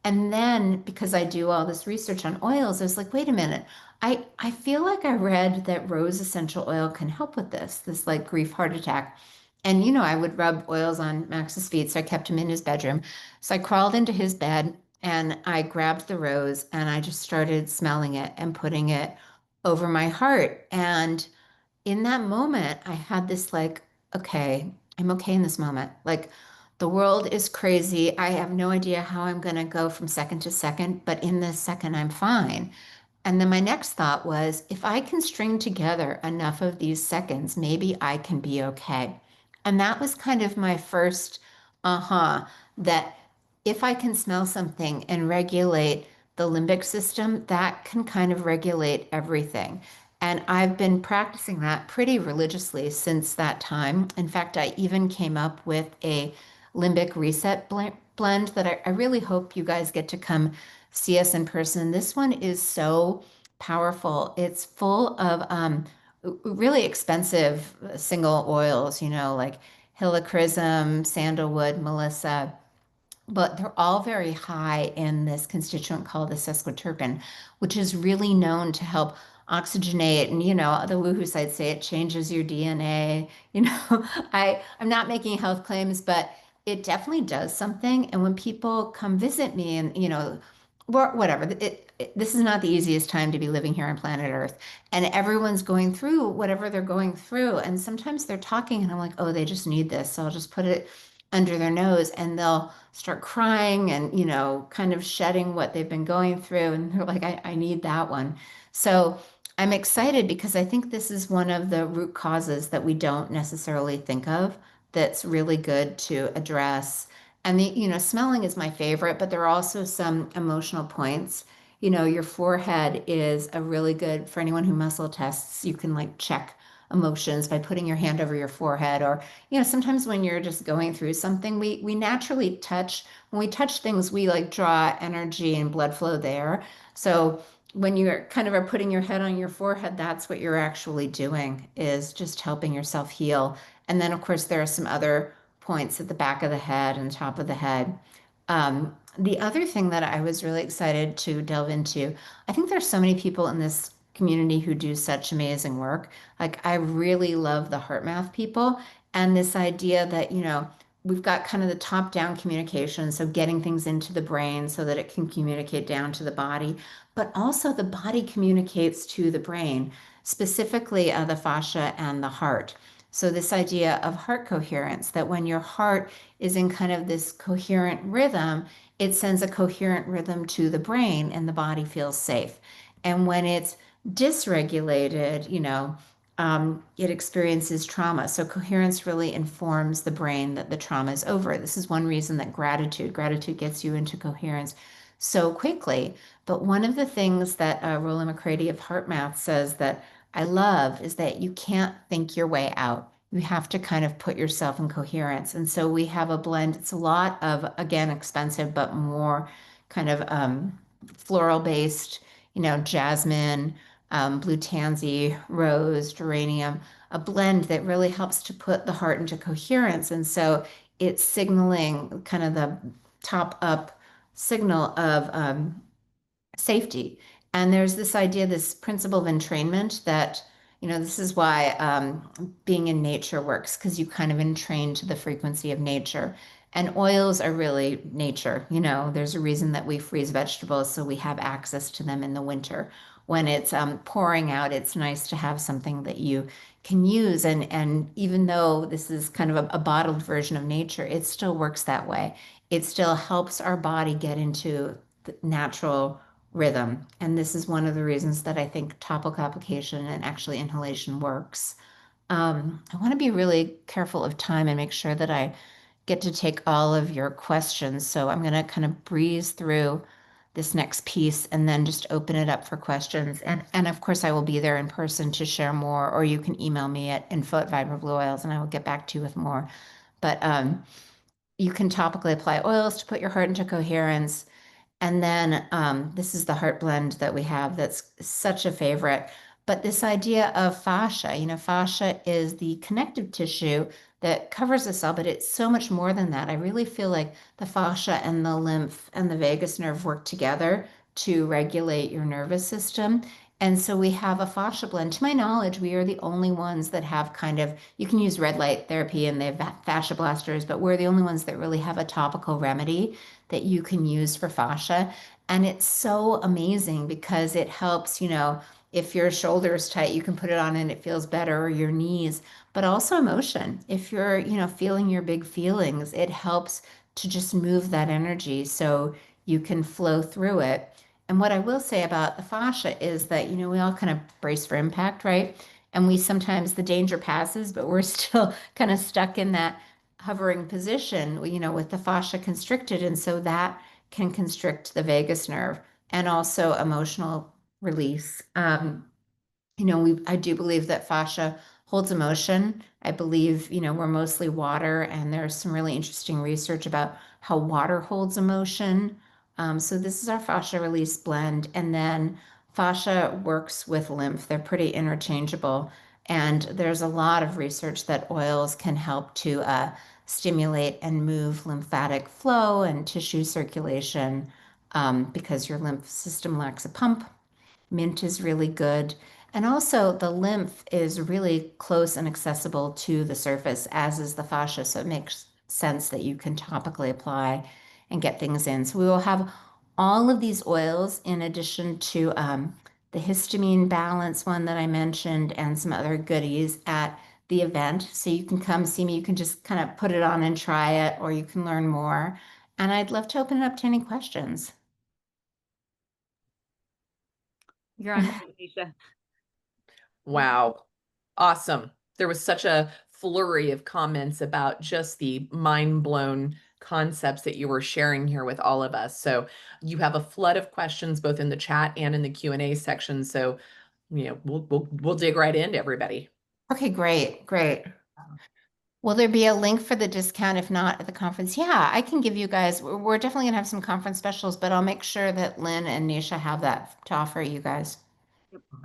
And then, because I do all this research on oils, I was like, wait a minute. I feel like I read that rose essential oil can help with this like grief heart attack. And I would rub oils on Max's feet, so I kept him in his bedroom. So I crawled into his bed and I grabbed the rose and I just started smelling it and putting it over my heart. And in that moment, I had this like, okay, I'm okay in this moment. Like, the world is crazy. I have no idea how I'm going to go from second to second, but in this second, I'm fine. And then my next thought was, if I can string together enough of these seconds, maybe I can be okay. And that was kind of my first aha, that if I can smell something and regulate the limbic system, that can kind of regulate everything. And I've been practicing that pretty religiously since that time. In fact, I even came up with a limbic reset blend that I really hope you guys get to come see us in person. This one is so powerful. It's full of really expensive single oils, like helichrysum, sandalwood, melissa, but they're all very high in this constituent called the sesquiterpene, which is really known to help oxygenate. And the woohoo sites say it changes your DNA. I'm not making health claims, but it definitely does something. And when people come visit me, and whatever, this is not the easiest time to be living here on planet Earth, and everyone's going through whatever they're going through. And sometimes they're talking, and I'm like, oh, they just need this, so I'll just put it under their nose, and they'll start crying and kind of shedding what they've been going through, and they're like, I need that one. So I'm excited because I think this is one of the root causes that we don't necessarily think of, that's really good to address. And smelling is my favorite, but there are also some emotional points. Your forehead is a really good, for anyone who muscle tests, you can like check emotions by putting your hand over your forehead. Or sometimes when you're just going through something, we naturally touch. When we touch things, we like draw energy and blood flow there. So when you're kind of are putting your head on your forehead, that's what you're actually doing, is just helping yourself heal. And then of course there are some other points at the back of the head and top of the head. The other thing that I was really excited to delve into, I think there's so many people in this community who do such amazing work. Like, I really love the heart math people, and this idea that, we've got kind of the top-down communication, so getting things into the brain so that it can communicate down to the body, but also the body communicates to the brain, specifically the fascia and the heart. So this idea of heart coherence, that when your heart is in kind of this coherent rhythm, it sends a coherent rhythm to the brain and the body feels safe. And when it's dysregulated, it experiences trauma. So coherence really informs the brain that the trauma is over. This is one reason that gratitude gets you into coherence so quickly. But one of the things that Roland McCready of HeartMath says that I love is that you can't think your way out. You have to kind of put yourself in coherence. And so we have a blend. It's a lot of, again, expensive, but more kind of floral based, jasmine, blue tansy, rose, geranium, a blend that really helps to put the heart into coherence. And so it's signaling kind of the top up signal of safety. And there's this idea, this principle of entrainment that, this is why being in nature works, because you kind of entrain to the frequency of nature. And oils are really nature. There's a reason that we freeze vegetables so we have access to them in the winter. When it's pouring out, it's nice to have something that you can use. And even though this is kind of a bottled version of nature, it still works that way. It still helps our body get into the natural rhythm. And this is one of the reasons that I think topical application and actually inhalation works. I want to be really careful of time and make sure that I get to take all of your questions. So I'm going to kind of breeze through this next piece and then just open it up for questions. And of course, I will be there in person to share more, or you can email me at info@vibrantblueoils and I will get back to you with more. But you can topically apply oils to put your heart into coherence. And then this is the heart blend that we have that's such a favorite. But this idea of fascia, fascia is the connective tissue that covers the cell, but it's so much more than that. I really feel like the fascia and the lymph and the vagus nerve work together to regulate your nervous system. And so we have a fascia blend. To my knowledge, we are the only ones that have kind of, you can use red light therapy and they have fascia blasters, but we're the only ones that really have a topical remedy that you can use for fascia. And it's so amazing because it helps, if your shoulder is tight, you can put it on and it feels better, or your knees, but also emotion. If you're, feeling your big feelings, it helps to just move that energy so you can flow through it. And what I will say about the fascia is that, we all kind of brace for impact, right? And we sometimes the danger passes, but we're still kind of stuck in that hovering position, with the fascia constricted. And so that can constrict the vagus nerve and also emotional release. I do believe that fascia holds emotion. I believe, we're mostly water, and there's some really interesting research about how water holds emotion. So this is our fascia release blend. And then fascia works with lymph. They're pretty interchangeable. And there's a lot of research that oils can help to stimulate and move lymphatic flow and tissue circulation because your lymph system lacks a pump. Mint is really good. And also, the lymph is really close and accessible to the surface, as is the fascia. So it makes sense that you can topically apply and get things in. So we will have all of these oils in addition to the histamine balance one that I mentioned and some other goodies at the event. So you can come see me. You can just kind of put it on and try it, or you can learn more. And I'd love to open it up to any questions. You're on mute, Anisha. Wow. Awesome. There was such a flurry of comments about just the mind blown concepts that you were sharing here with all of us. So you have a flood of questions both in the chat and in the Q&A section. So, we'll dig right into everybody. Okay, great, great. Will there be a link for the discount if not at the conference? Yeah, I can give you guys, we're definitely gonna have some conference specials, but I'll make sure that Lynn and Nisha have that to offer you guys.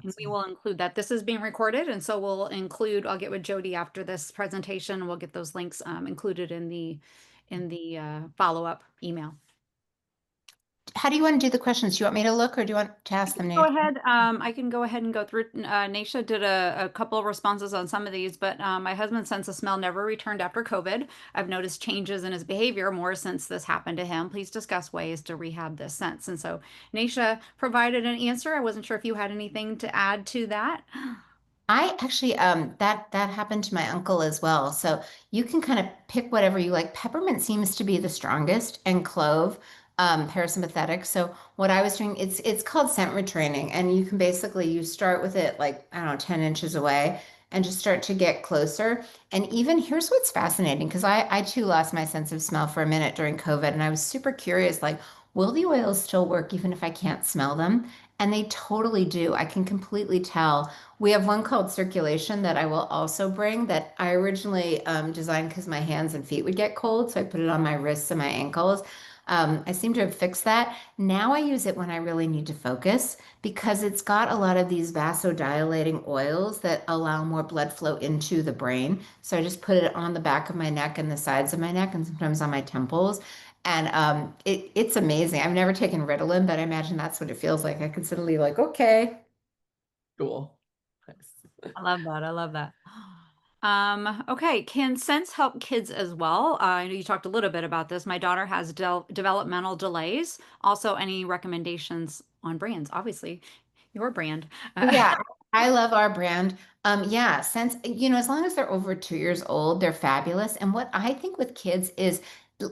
And we will include that. This is being recorded, and so I'll get with Jody after this presentation, and we'll get those links included in the follow-up email. how do you want to do the questions? Do you want me to look or do you want to ask them, Go Nate? ahead. I can go ahead and go through. Naisha did a couple of responses on some of these, but my husband's sense of smell never returned after COVID. I've noticed changes in his behavior more since this happened to him. Please discuss ways to rehab this sense. And so Naisha provided an answer. I wasn't sure if you had anything to add to that. I actually that happened to my uncle as well. So you can kind of pick whatever you like. Peppermint seems to be the strongest, and clove, parasympathetic. So what I was doing, it's called scent retraining, and you can basically you start with it like I don't know 10 inches away and just start to get closer. And even here's what's fascinating because I too lost my sense of smell for a minute during COVID, and I was super curious like, will the oils still work even if I can't smell them? And they totally do. I can completely tell. We have one called circulation that I will also bring that I originally designed because my hands and feet would get cold. So I put it on my wrists and my ankles. I seem to have fixed that. Now I use it when I really need to focus because it's got a lot of these vasodilating oils that allow more blood flow into the brain. So I just put it on the back of my neck and the sides of my neck and sometimes on my temples. And it's amazing. I've never taken Ritalin, but I imagine that's what it feels like. I could suddenly like, okay. Cool. Nice. I love that. I love that. Okay. Can scents help kids as well? I know you talked a little bit about this. My daughter has developmental delays. Also, any recommendations on brands? Obviously, your brand. Oh, yeah, I love our brand. Yeah, since as long as they're over 2 years old, they're fabulous. And what I think with kids is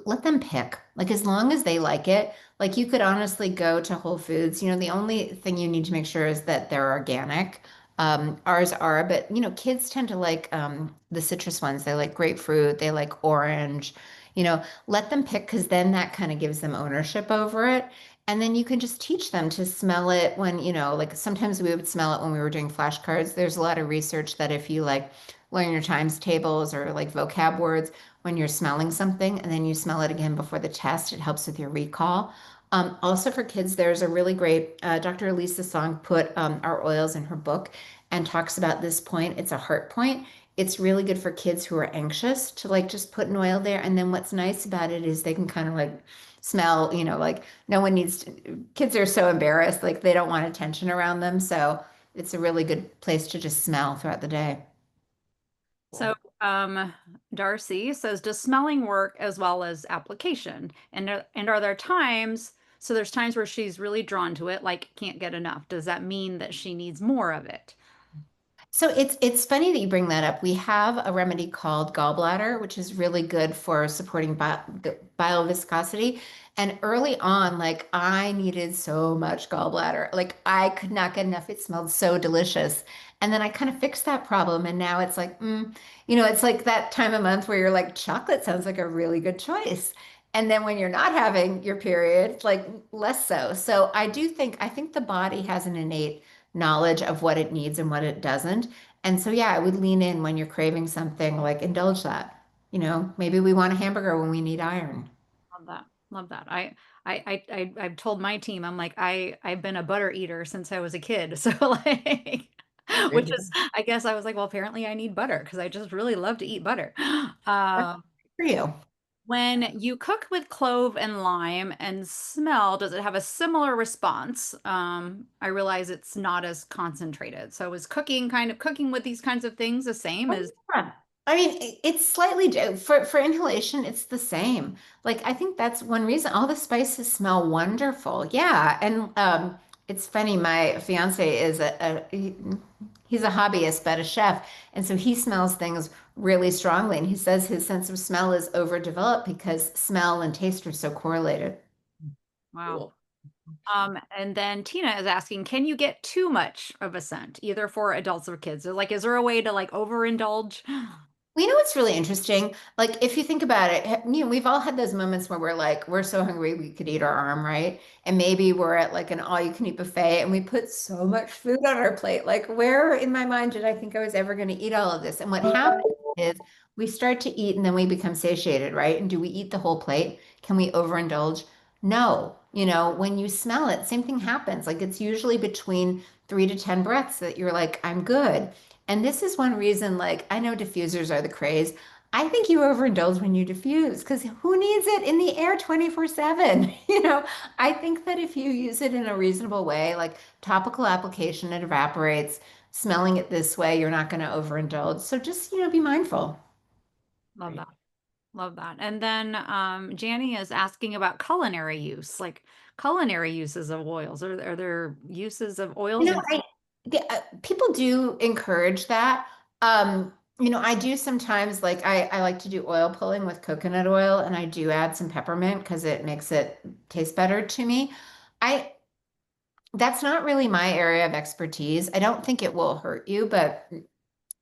let them pick. Like as long as they like it, like you could honestly go to Whole Foods. The only thing you need to make sure is that they're organic. Ours are, but kids tend to like the citrus ones. They like grapefruit, they like orange. Let them pick because then that kind of gives them ownership over it. And then you can just teach them to smell it when, like sometimes we would smell it when we were doing flashcards. There's a lot of research that if you like learn your times tables or like vocab words when you're smelling something and then you smell it again before the test, it helps with your recall. Also for kids, there's a really great, Dr. Elisa Song put our oils in her book and talks about this point. It's a heart point. It's really good for kids who are anxious to like just put an oil there. And then what's nice about it is they can kind of like smell, like no one needs to, kids are so embarrassed, like they don't want attention around them. So it's a really good place to just smell throughout the day. So, Cool. Darcy says, does smelling work as well as application? And are there times, so there's times where she's really drawn to it, like can't get enough. Does that mean that she needs more of it? So it's funny that you bring that up. We have a remedy called gallbladder, which is really good for supporting bile viscosity. And early on, like I needed so much gallbladder. Like I could not get enough. It smelled so delicious. And then I kind of fixed that problem. And now it's like, it's like that time of month where you're like, chocolate sounds like a really good choice. And then when you're not having your period, it's like less so. So I think the body has an innate knowledge of what it needs and what it doesn't. And so, yeah, I would lean in when you're craving something, like indulge that. Maybe we want a hamburger when we need iron. Love that. Love that. I've told my team, I'm like, I've been a butter eater since I was a kid. So like, There which you is, go. I guess I was like, well, apparently I need butter because I just really love to eat butter. That's Um, for you. when you cook with clove and lime and smell, does it have a similar response? I realize it's not as concentrated. So is cooking with these kinds of things the same Oh, as yeah. I mean, it's slightly for inhalation, it's the same. Like I think that's one reason all the spices smell wonderful. Yeah, and it's funny. My fiance is he's a hobbyist, but a chef, and so he smells things really strongly. And he says his sense of smell is overdeveloped because smell and taste are so correlated. wow. Cool. And then Tina is asking, can you get too much of a scent, either for adults or kids? Or like, is there a way to like overindulge? Well, what's really interesting? Like, if you think about it, we've all had those moments where we're like, we're so hungry we could eat our arm, right? And maybe we're at like an all-you-can-eat buffet and we put so much food on our plate. Like, where in my mind did I think I was ever going to eat all of this? And what happens is we start to eat and then we become satiated, right? And do we eat the whole plate? Can we overindulge? No. When you smell it, same thing happens. Like, it's usually between 3 to 10 breaths that you're like, I'm good. And this is one reason, like, I know diffusers are the craze. I think you overindulge when you diffuse because who needs it in the air 24/7? I think that if you use it in a reasonable way, like topical application, it evaporates. Smelling it this way, you're not going to overindulge. So just, be mindful. Love Right. that. Love that. And then Janny is asking about culinary use, like culinary uses of oils. Are there uses of You oils know, in people do encourage that. I do sometimes like I like to do oil pulling with coconut oil, and I do add some peppermint because it makes it taste better to me. I That's not really my area of expertise. I don't think it will hurt you, but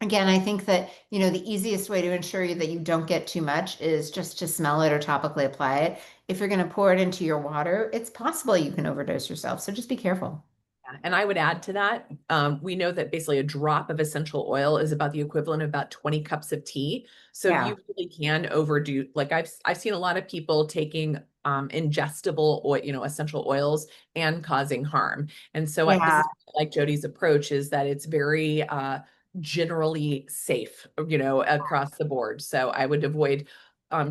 again, I think that, the easiest way to ensure you that you don't get too much is just to smell it or topically apply it. If you're going to pour it into your water, it's possible you can overdose yourself. So just be careful. Yeah, and I would add to that, we know that basically a drop of essential oil is about the equivalent of about 20 cups of tea. So Yeah. you really can overdo, like I've seen a lot of people taking ingestible oil, essential oils and causing harm. And so this Yeah. is like Jody's approach is that it's very generally safe, across the board. So I would avoid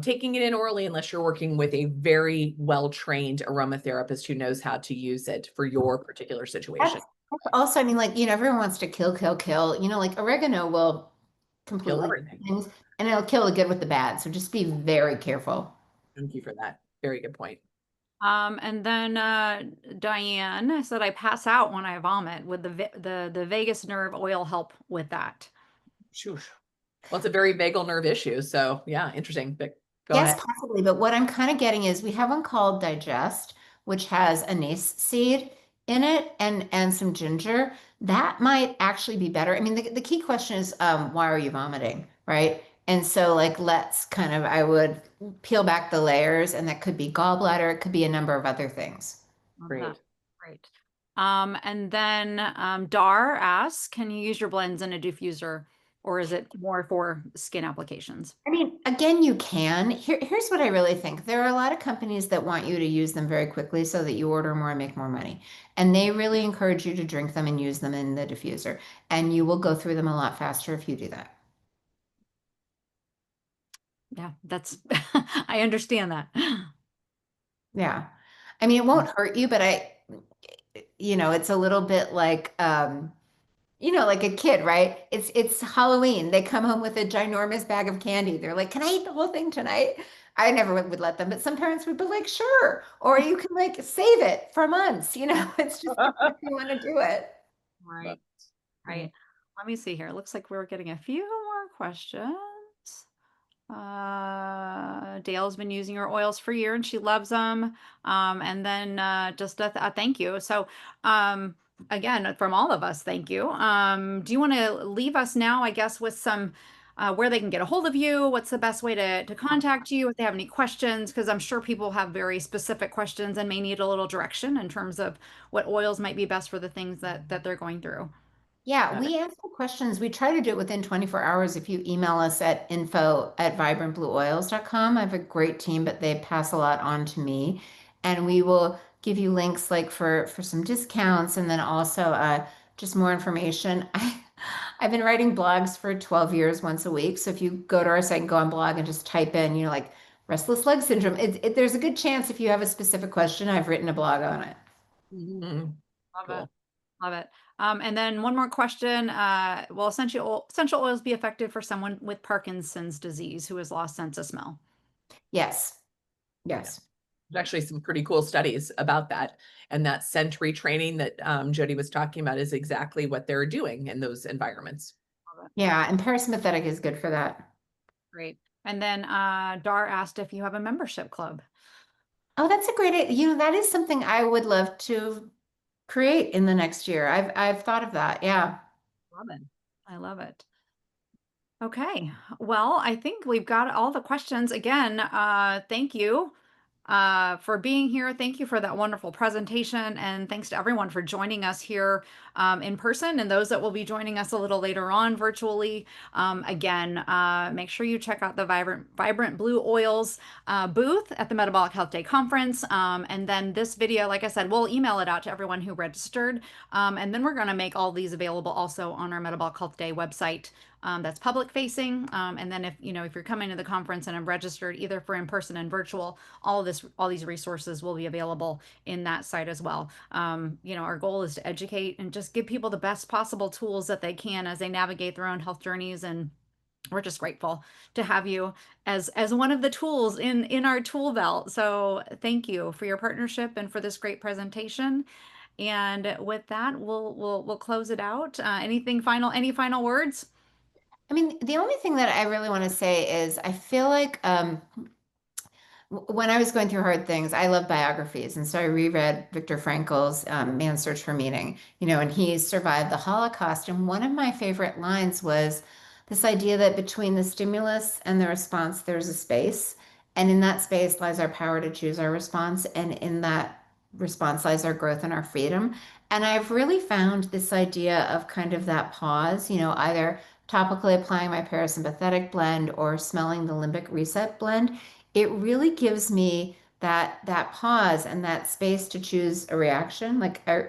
taking it in orally unless you're working with a very well-trained aromatherapist who knows how to use it for your particular situation. That's also, I mean, like, everyone wants to kill, kill, kill. Like oregano will Kill completely everything. kill things and it'll kill the good with the bad. So just be very careful. Thank you for that. Very good point. And then Diane said I pass out when I vomit. Would the vagus nerve oil help with that? Phew. Well, it's a very vagal nerve issue. So yeah, interesting. But go Yes, ahead. possibly. But what I'm kind of getting is we have one called Digest, which has anise seed in it and some ginger. That might actually be better. I mean, the key question is why are you vomiting, right? And so, like, I would peel back the layers, and that could be gallbladder, it could be a number of other things. Love that. Great. Great. And then Dar asks, can you use your blends in a diffuser, or is it more for skin applications? I mean, again, you can. Here's what I really think. There are a lot of companies that want you to use them very quickly so that you order more and make more money. And they really encourage you to drink them and use them in the diffuser. And you will go through them a lot faster if you do that. Yeah, that's I understand that. Yeah. I mean, it won't hurt you, but it's a little bit like a kid, right? It's Halloween. They come home with a ginormous bag of candy. They're like, "Can I eat the whole thing tonight?" I never would let them, but some parents would be like, "Sure." Or you can like save it for months. It's just if you want to do it. Right. Right. Let me see here. It looks like we're getting a few more questions. Dale's been using her oils for a year and she loves them. And then just a thank you. So, again, from all of us, thank you. Do you want to leave us now, I guess, with some where they can get a hold of you? What's the best way to contact you if they have any questions? Because I'm sure people have very specific questions and may need a little direction in terms of what oils might be best for the things that they're going through. Yeah, Got it. we answer questions. We try to do it within 24 hours if you email us at info@vibrantblueoils.com. I have a great team, but they pass a lot on to me. And we will give you links like for some discounts and then also just more information. I've been writing blogs for 12 years once a week. So if you go to our site and go on blog and just type in, like restless leg syndrome, there's a good chance if you have a specific question, I've written a blog on it. Mhm. Love it. Cool. Love it. And then one more question. Will essential oils be effective for someone with Parkinson's disease who has lost sense of smell? Yes. Yeah. Yes. There's actually some pretty cool studies about that. And that scent retraining that Jody was talking about is exactly what they're doing in those environments. Love it. Yeah, and parasympathetic is good for that. Great. And then Dar asked if you have a membership club. Oh, that's a great, that is something I would love to create in the next year. I've thought of that. Yeah. Love it. I love it. Okay. Well, I think we've got all the questions. Again, thank you. for being here. Thank you for that wonderful presentation. And thanks to everyone for joining us here in person and those that will be joining us a little later on virtually. Again, make sure you check out the Vibrant Blue Oils booth at the Metabolic Health Day Conference. And then this video, like I said, we'll email it out to everyone who registered. And then we're going to make all these available also on our Metabolic Health Day website. That's public facing. And then if you're coming to the conference and have registered either for in person and virtual, all these resources will be available in that site as well. Our goal is to educate and just give people the best possible tools that they can as they navigate their own health journeys. And we're just grateful to have you as one of the tools in our tool belt. So thank you for your partnership and for this great presentation. And with that, we'll close it out. Any final words? I mean, the only thing that I really want to say is I feel like when I was going through hard things, I love biographies. And so I reread Viktor Frankl's Man's Search for Meaning, and he survived the Holocaust. And one of my favorite lines was this idea that between the stimulus and the response, there's a space. And in that space lies our power to choose our response. And in that response lies our growth and our freedom. And I've really found this idea of kind of that pause, either topically applying my parasympathetic blend or smelling the limbic reset blend. It really gives me that pause and that space to choose a reaction. Like I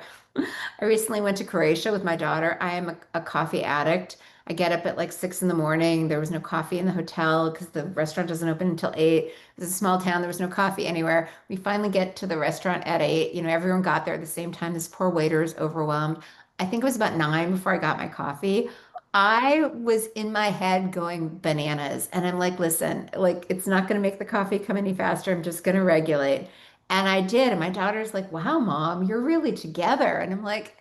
recently went to Croatia with my daughter. I am a coffee addict. I get up at like 6 in the morning. There was no coffee in the hotel because the restaurant doesn't open until 8. It's a small town. There was no coffee anywhere. We finally get to the restaurant at 8. Everyone got there at the same time. This poor waiter is overwhelmed. I think it was about 9 before I got my coffee. I was in my head going bananas. And I'm like, listen, like, it's not going to make the coffee come any faster. I'm just going to regulate. And I did. And my daughter's like, wow, mom, you're really together. And I'm like,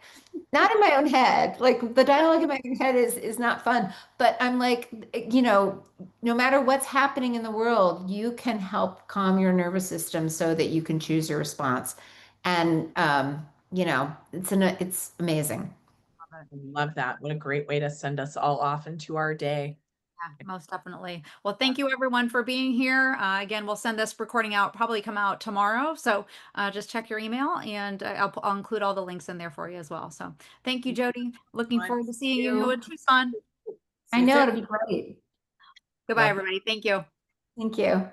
not in my own head. Like the dialogue in my own head is not fun. But I'm like, no matter what's happening in the world, you can help calm your nervous system so that you can choose your response. And it's amazing. I love that. What a great way to send us all off into our day. Yeah, most definitely. Well, thank you everyone for being here. Again, we'll send this recording out, probably come out tomorrow. So just check your email and I'll include all the links in there for you as well. So thank you, Jody. Looking forward to seeing you in Tucson. I See you know soon. it'll be great. Goodbye, Love everybody. Thank you. Thank you.